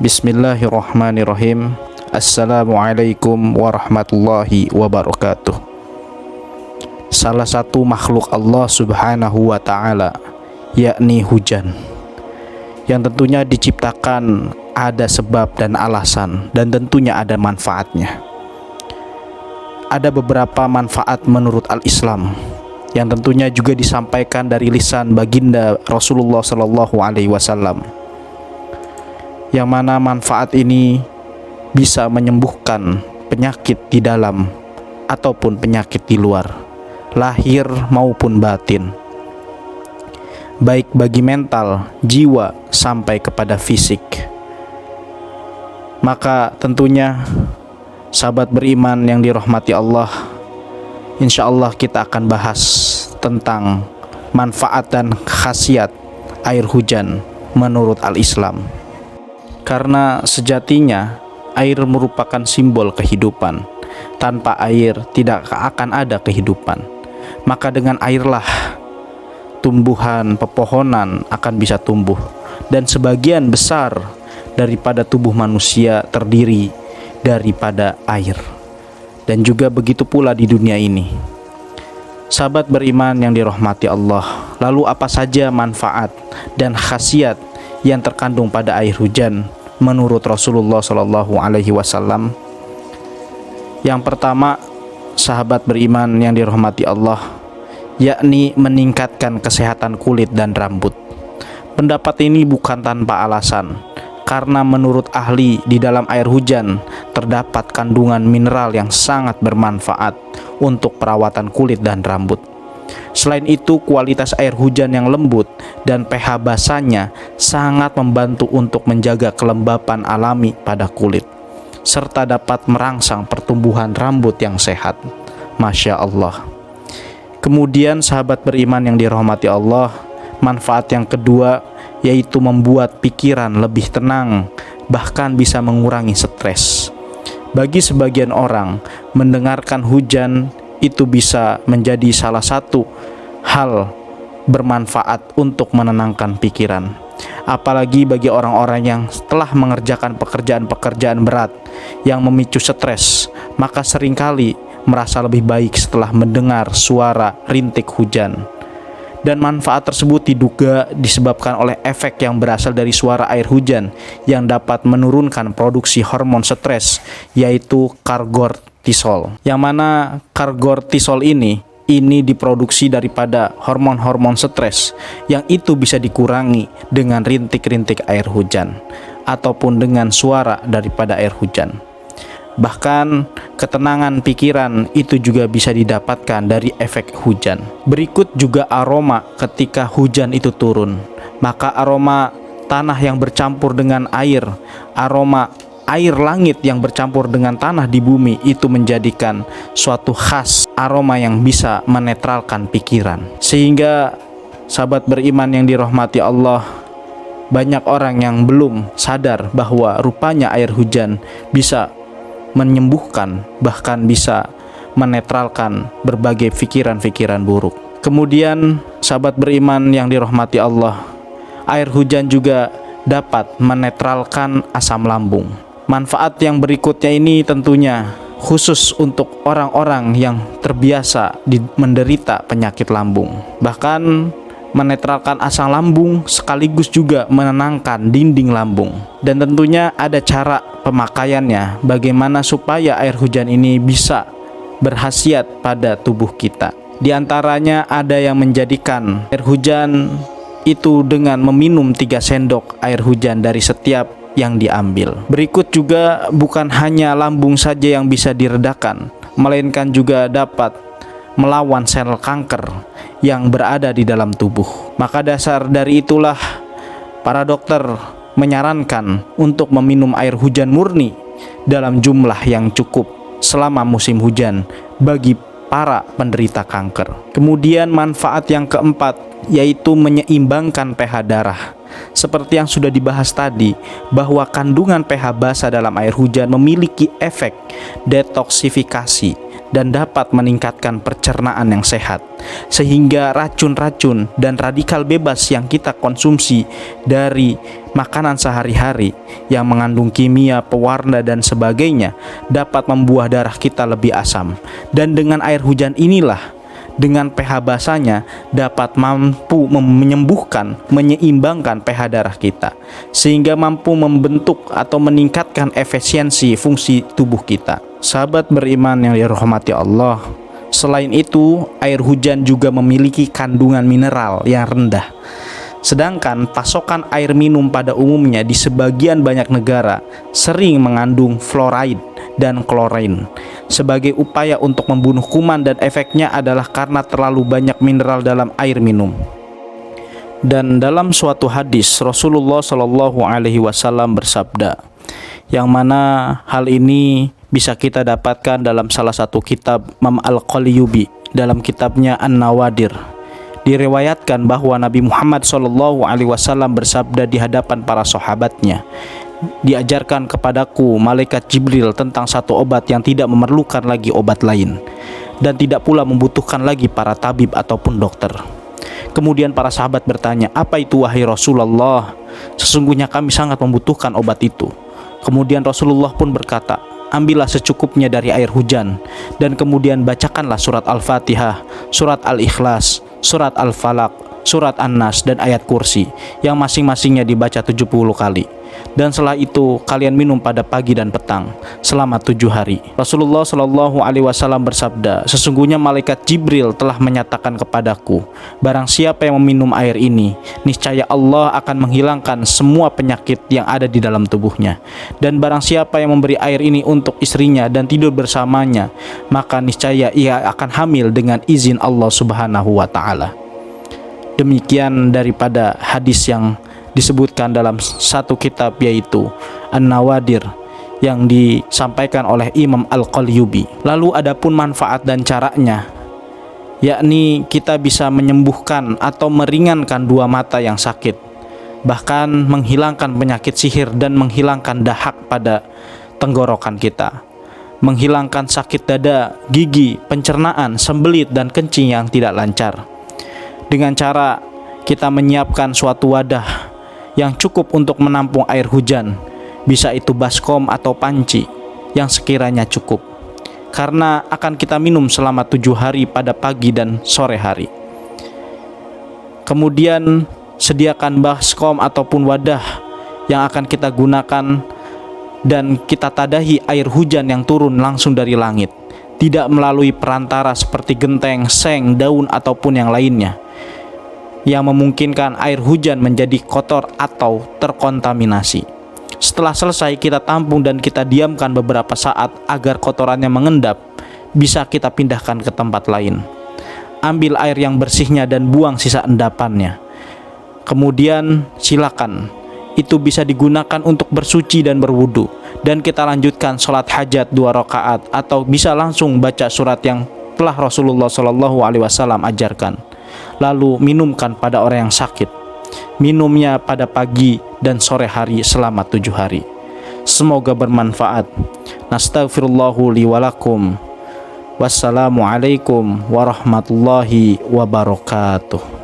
Bismillahirrahmanirrahim. Assalamualaikum warahmatullahi wabarakatuh. Salah satu makhluk Allah subhanahu wa ta'ala, yakni hujan, yang tentunya diciptakan ada sebab dan alasan, dan tentunya ada manfaatnya. Ada beberapa manfaat menurut al-Islam yang tentunya juga disampaikan dari lisan baginda Rasulullah Sallallahu Alaihi Wasallam, yang mana manfaat ini bisa menyembuhkan penyakit di dalam ataupun penyakit di luar, lahir maupun batin, baik bagi mental, jiwa, sampai kepada fisik. Maka tentunya sahabat beriman yang dirahmati Allah, insya Allah kita akan bahas tentang manfaat dan khasiat air hujan menurut al-Islam. Karena sejatinya air merupakan simbol kehidupan. Tanpa air tidak akan ada kehidupan. Maka dengan airlah tumbuhan, pepohonan akan bisa tumbuh. Dan sebagian besar daripada tubuh manusia terdiri daripada air. Dan juga begitu pula di dunia ini. Sahabat beriman yang dirahmati Allah, lalu apa saja manfaat dan khasiat yang terkandung pada air hujan menurut Rasulullah Sallallahu Alaihi Wasallam? Yang pertama, sahabat beriman yang dirahmati Allah, yakni meningkatkan kesehatan kulit dan rambut. Pendapat ini bukan tanpa alasan, karena menurut ahli di dalam air hujan terdapat kandungan mineral yang sangat bermanfaat untuk perawatan kulit dan rambut. Selain itu, kualitas air hujan yang lembut dan pH basanya sangat membantu untuk menjaga kelembapan alami pada kulit, serta dapat merangsang pertumbuhan rambut yang sehat. Masya Allah. Kemudian sahabat beriman yang dirahmati Allah, manfaat yang kedua yaitu membuat pikiran lebih tenang, bahkan bisa mengurangi stres. Bagi sebagian orang, mendengarkan hujan itu bisa menjadi salah satu hal bermanfaat untuk menenangkan pikiran. Apalagi bagi orang-orang yang telah mengerjakan pekerjaan-pekerjaan berat yang memicu stres, maka seringkali merasa lebih baik setelah mendengar suara rintik hujan. Dan manfaat tersebut diduga disebabkan oleh efek yang berasal dari suara air hujan yang dapat menurunkan produksi hormon stres, yaitu kortisol. Yang mana kortisol ini diproduksi daripada hormon-hormon stres, yang itu bisa dikurangi dengan rintik-rintik air hujan ataupun dengan suara daripada air hujan. Bahkan ketenangan pikiran itu juga bisa didapatkan dari efek hujan. Berikut juga aroma ketika hujan itu turun. Maka aroma tanah yang bercampur dengan air, aroma air langit yang bercampur dengan tanah di bumi, itu menjadikan suatu khas aroma yang bisa menetralkan pikiran. Sehingga sahabat beriman yang dirahmati Allah, banyak orang yang belum sadar bahwa rupanya air hujan bisa menyembuhkan, bahkan bisa menetralkan berbagai pikiran-pikiran buruk. Kemudian sahabat beriman yang dirahmati Allah, air hujan juga dapat menetralkan asam lambung. Manfaat yang berikutnya ini tentunya khusus untuk orang-orang yang terbiasa menderita penyakit lambung. Bahkan menetralkan asam lambung sekaligus juga menenangkan dinding lambung. Dan tentunya ada cara pemakaiannya, bagaimana supaya air hujan ini bisa berkhasiat pada tubuh kita. Di antaranya ada yang menjadikan air hujan itu dengan meminum 3 sendok air hujan dari setiap yang diambil. Berikut juga bukan hanya lambung saja yang bisa diredakan, melainkan juga dapat melawan sel kanker yang berada di dalam tubuh. Maka dasar dari itulah para dokter menyarankan untuk meminum air hujan murni dalam jumlah yang cukup selama musim hujan bagi para penderita kanker. Kemudian manfaat yang keempat yaitu menyeimbangkan pH darah. Seperti yang sudah dibahas tadi, bahwa kandungan pH basa dalam air hujan memiliki efek detoksifikasi dan dapat meningkatkan pencernaan yang sehat, sehingga racun-racun dan radikal bebas yang kita konsumsi dari makanan sehari-hari yang mengandung kimia, pewarna dan sebagainya dapat membuat darah kita lebih asam. Dan dengan air hujan inilah, dengan pH basanya dapat mampu menyembuhkan, menyeimbangkan pH darah kita, sehingga mampu membentuk atau meningkatkan efisiensi fungsi tubuh kita. Sahabat beriman yang dirahmati Allah, selain itu air hujan juga memiliki kandungan mineral yang rendah. Sedangkan pasokan air minum pada umumnya di sebagian banyak negara sering mengandung fluoride dan klorin sebagai upaya untuk membunuh kuman, dan efeknya adalah karena terlalu banyak mineral dalam air minum. Dan dalam suatu hadis Rasulullah Shallallahu Alaihi Wasallam bersabda, yang mana hal ini bisa kita dapatkan dalam salah satu kitab Imam Al-Qalyubi dalam kitabnya An-Nawadir. Diriwayatkan bahwa Nabi Muhammad Shallallahu Alaihi Wasallam bersabda di hadapan para sahabatnya, diajarkan kepadaku malaikat Jibril tentang satu obat yang tidak memerlukan lagi obat lain, dan tidak pula membutuhkan lagi para tabib ataupun dokter. Kemudian para sahabat bertanya, apa itu wahai Rasulullah? Sesungguhnya kami sangat membutuhkan obat itu. Kemudian Rasulullah pun berkata, ambillah secukupnya dari air hujan, dan kemudian bacakanlah surat Al-Fatihah, surat Al-Ikhlas, surat Al-Falaq, surat An-Nas, dan ayat kursi yang masing-masingnya dibaca 70 kali. Dan setelah itu kalian minum pada pagi dan petang selama 7 hari. Rasulullah Shallallahu Alaihi Wasallam bersabda, sesungguhnya malaikat Jibril telah menyatakan kepadaku, barang siapa yang meminum air ini, niscaya Allah akan menghilangkan semua penyakit yang ada di dalam tubuhnya. Dan barang siapa yang memberi air ini untuk istrinya dan tidur bersamanya, maka niscaya ia akan hamil dengan izin Allah Subhanahu wa Ta'ala. Demikian daripada hadis yang disebutkan dalam satu kitab, yaitu An-Nawadir, yang disampaikan oleh Imam Al-Qalyubi. Lalu adapun manfaat dan caranya, yakni kita bisa menyembuhkan atau meringankan dua mata yang sakit, bahkan menghilangkan penyakit sihir dan menghilangkan dahak pada tenggorokan kita, menghilangkan sakit dada, gigi, pencernaan, sembelit dan kencing yang tidak lancar, dengan cara kita menyiapkan suatu wadah yang cukup untuk menampung air hujan, bisa itu baskom atau panci yang sekiranya cukup, karena akan kita minum selama 7 hari pada pagi dan sore hari. Kemudian sediakan baskom ataupun wadah yang akan kita gunakan, dan kita tadahi air hujan yang turun langsung dari langit, tidak melalui perantara seperti genteng, seng, daun ataupun yang lainnya, yang memungkinkan air hujan menjadi kotor atau terkontaminasi. Setelah selesai kita tampung dan kita diamkan beberapa saat agar kotorannya mengendap, bisa kita pindahkan ke tempat lain. Ambil air yang bersihnya dan buang sisa endapannya. Kemudian silakan, itu bisa digunakan untuk bersuci dan berwudu, dan kita lanjutkan sholat hajat 2 rakaat, atau bisa langsung baca surat yang telah Rasulullah SAW ajarkan. Lalu minumkan pada orang yang sakit. Minumnya pada pagi dan sore hari selama 7 hari. Semoga bermanfaat. Nastaghfirullahu li wa lakum. Wassalamualaikum warahmatullahi wabarakatuh.